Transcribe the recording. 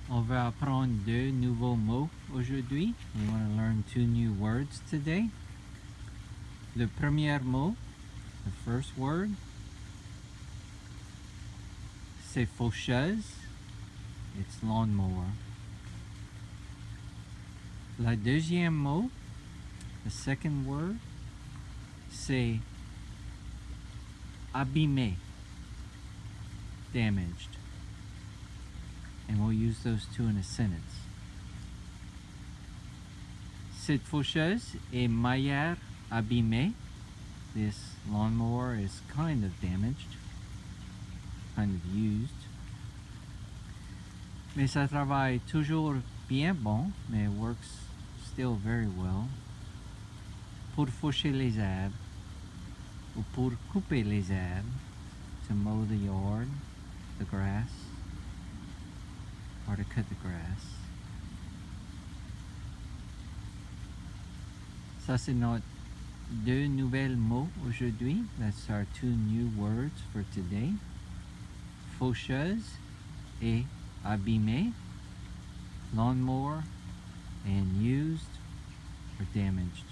On va apprendre deux nouveaux mots aujourd'hui. We want to learn two new words today. Le premier mot, the first word, c'est faucheuse. It's lawnmower. Le deuxième mot, the second word, c'est abîmé, damaged. And we'll use those two in a sentence. Cette faucheuse est meilleure abîmée. This lawnmower is kind of damaged, kind of used. Mais ça travaille toujours bien bon, mais it works still very well. Pour faucher les herbes, ou pour couper les herbes, to mow the yard, the grass, or to cut the grass. Ça, c'est notre deux nouvelles mots aujourd'hui. That's our two new words for today. Faucheuse et abîmé. Lawnmower and used or damaged.